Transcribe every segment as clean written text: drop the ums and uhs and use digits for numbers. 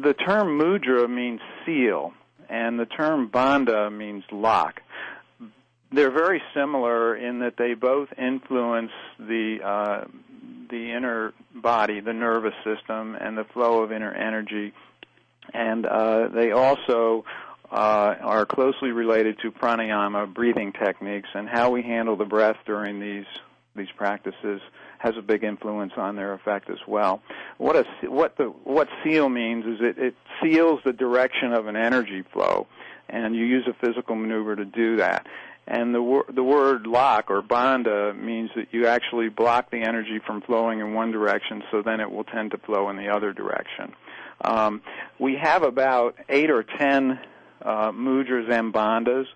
the term mudra means seal, and the term bandha means lock. They're very similar in that they both influence the inner body, the nervous system, and the flow of inner energy. And they also are closely related to pranayama, breathing techniques, and how we handle the breath during these practices has a big influence on their effect as well. What seal means is it seals the direction of an energy flow, and you use a physical maneuver to do that. And the word lock or bandha means that you actually block the energy from flowing in one direction, so then it will tend to flow in the other direction. We have about 8 or 10 mudras and bandhas.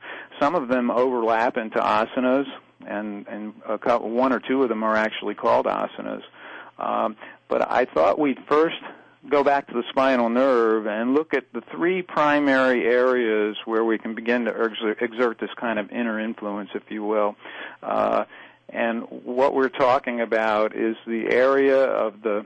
Some of them overlap into asanas, and one or two of them are actually called asanas. But I thought we'd first go back to the spinal nerve and look at the 3 primary areas where we can begin to exert this kind of inner influence, if you will. And what we're talking about is the area of the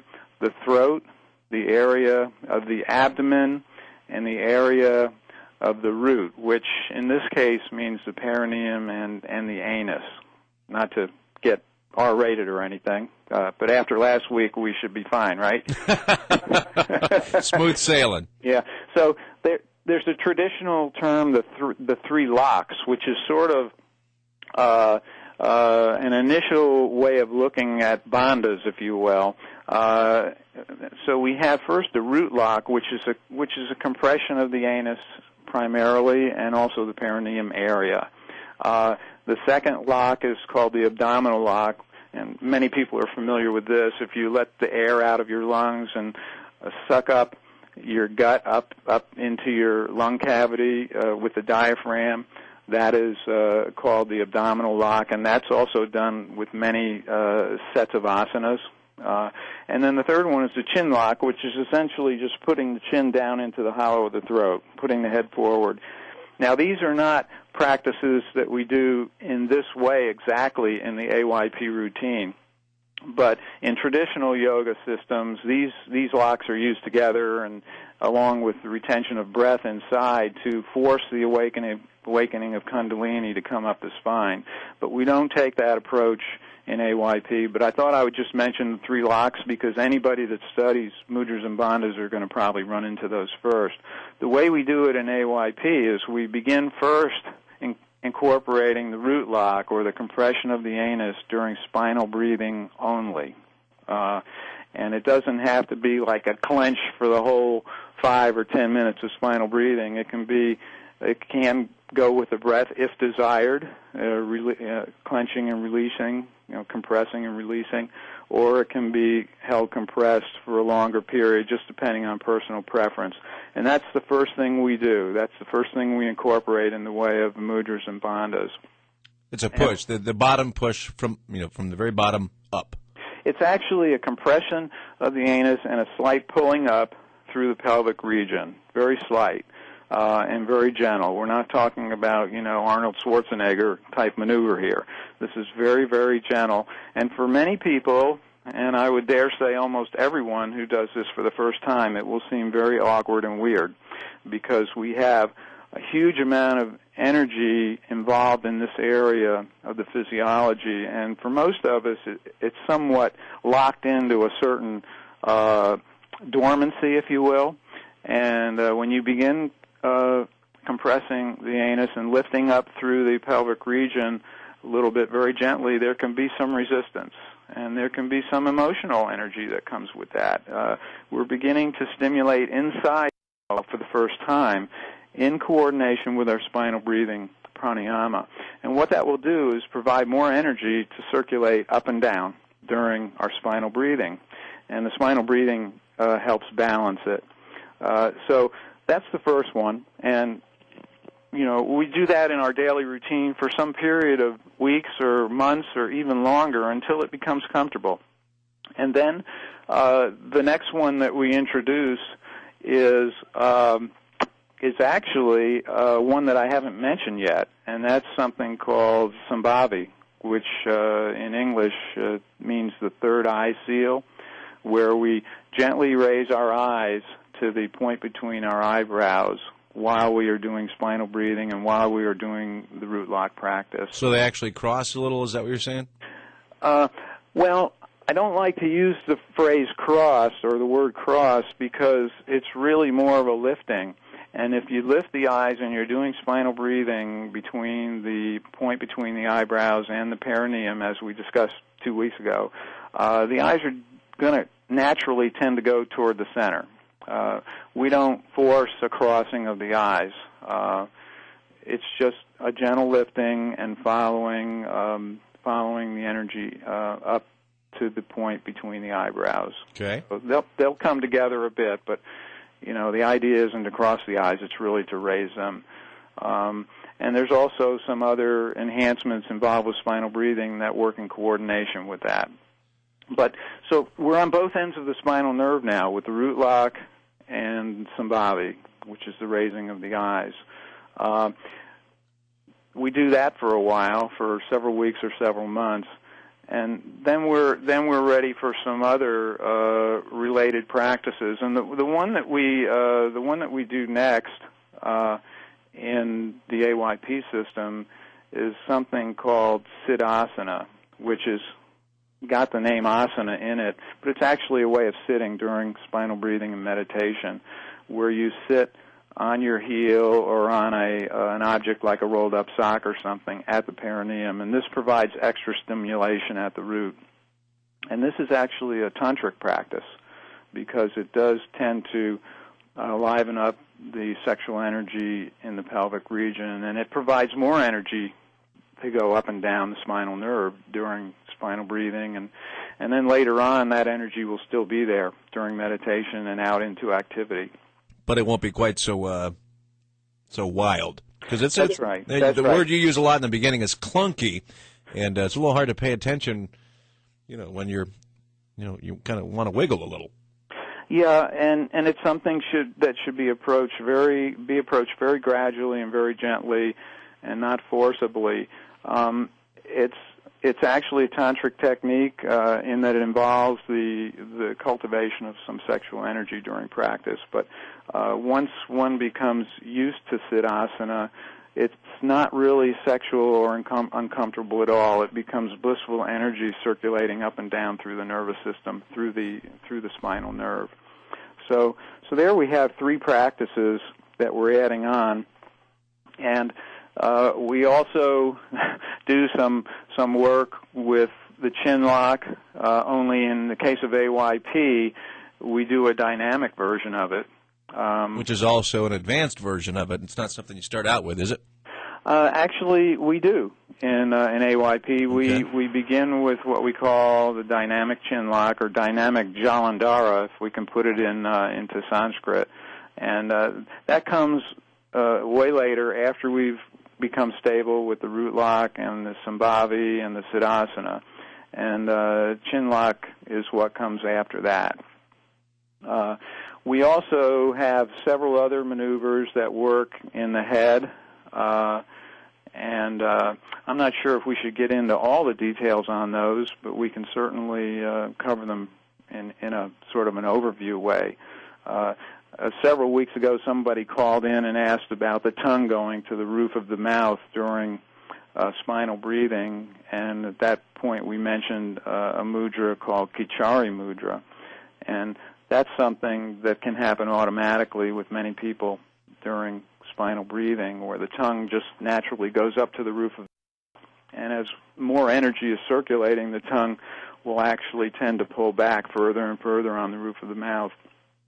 throat, the area of the abdomen, and the area of the root, which in this case means the perineum and the anus. Not to get R-rated or anything, but after last week we should be fine, right? Smooth sailing. Yeah. So there's a traditional term, the 3 locks, which is sort of an initial way of looking at bandhas, if you will. So we have first the root lock, which is a compression of the anus primarily, and also the perineum area. The second lock is called the abdominal lock, and many people are familiar with this. If you let the air out of your lungs and suck up your gut up into your lung cavity with the diaphragm, that is called the abdominal lock, and that's also done with many sets of asanas. And then the third one is the chin lock, which is essentially just putting the chin down into the hollow of the throat, putting the head forward. Now, these are not practices that we do in this way exactly in the AYP routine, but in traditional yoga systems, these locks are used together and along with the retention of breath inside to force the awakening of Kundalini to come up the spine. But we don't take that approach in AYP, but I thought I would just mention the 3 locks because anybody that studies mudras and bandhas are going to probably run into those first. The way we do it in AYP is we begin first incorporating the root lock or the compression of the anus during spinal breathing only. And it doesn't have to be like a clench for the whole 5 or 10 minutes of spinal breathing. It can go with the breath if desired, clenching and releasing, compressing and releasing, or it can be held compressed for a longer period, just depending on personal preference. And that's the first thing we do. That's the first thing we incorporate in the way of mudras and bandhas. It's a push, the bottom push from the very bottom up. It's actually a compression of the anus and a slight pulling up through the pelvic region, very slight. And very gentle. We're not talking about, Arnold Schwarzenegger type maneuver here. This is very, very gentle. And for many people, and I would dare say almost everyone who does this for the first time, it will seem very awkward and weird because we have a huge amount of energy involved in this area of the physiology. And for most of us, it's somewhat locked into a certain dormancy, if you will. And when you begin compressing the anus and lifting up through the pelvic region a little bit very gently, there can be some resistance, and there can be some emotional energy that comes with that. We're beginning to stimulate inside for the first time in coordination with our spinal breathing pranayama. And what that will do is provide more energy to circulate up and down during our spinal breathing. And the spinal breathing helps balance it. So that's the first one, and, we do that in our daily routine for some period of weeks or months or even longer until it becomes comfortable. And then the next one that we introduce is actually one that I haven't mentioned yet, and that's something called Sambhavi, which in English means the third eye seal, where we gently raise our eyes to the point between our eyebrows while we are doing spinal breathing and while we are doing the root lock practice. So they actually cross a little, is that what you're saying? Well, I don't like to use the phrase cross or the word cross because it's really more of a lifting. And if you lift the eyes and you're doing spinal breathing between the point between the eyebrows and the perineum, as we discussed 2 weeks ago, the eyes are going to naturally tend to go toward the center. We don't force a crossing of the eyes. It's just a gentle lifting and following the energy up to the point between the eyebrows. Okay. So they'll come together a bit, but the idea isn't to cross the eyes, it's really to raise them. And there's also some other enhancements involved with spinal breathing that work in coordination with that. But so we're on both ends of the spinal nerve now with the root lock and Sambhavi, which is the raising of the eyes. We do that for a while, for several weeks or several months, and then we're ready for some other related practices. And the one that we do next in the AYP system is something called Siddhasana, which is got the name asana in it, but it's actually a way of sitting during spinal breathing and meditation, where you sit on your heel or on an object like a rolled-up sock or something at the perineum, and this provides extra stimulation at the root. And this is actually a tantric practice because it does tend to liven up the sexual energy in the pelvic region, and it provides more energy to go up and down the spinal nerve during spinal breathing, and then later on that energy will still be there during meditation and out into activity. But it won't be quite so wild, because That's right. The word you use a lot in the beginning is clunky, and it's a little hard to pay attention. When you kind of want to wiggle a little. Yeah, and it's something that should be approached very gradually and very gently, and not forcibly. It's actually a tantric technique in that it involves the cultivation of some sexual energy during practice. But once one becomes used to Siddhasana, it's not really sexual or uncomfortable at all. It becomes blissful energy circulating up and down through the nervous system, through the spinal nerve. So there we have three practices that we're adding on, and we also do some work with the chin lock. Only in the case of AYP, we do a dynamic version of it. Which is also an advanced version of it. It's not something you start out with, is it? Actually, we do. In AYP, Okay. we begin with what we call the dynamic chin lock, or dynamic jalandhara, if we can put it into Sanskrit. And that comes way later, after we've become stable with the root lock and the Sambhavi and the Siddhasana. And chin lock is what comes after that. We also have several other maneuvers that work in the head, and I'm not sure if we should get into all the details on those, but we can certainly cover them in a sort of an overview way. Several weeks ago, somebody called in and asked about the tongue going to the roof of the mouth during spinal breathing, and at that point we mentioned a mudra called Kichari mudra, and that's something that can happen automatically with many people during spinal breathing, where the tongue just naturally goes up to the roof of the mouth. And as more energy is circulating, the tongue will actually tend to pull back further and further on the roof of the mouth.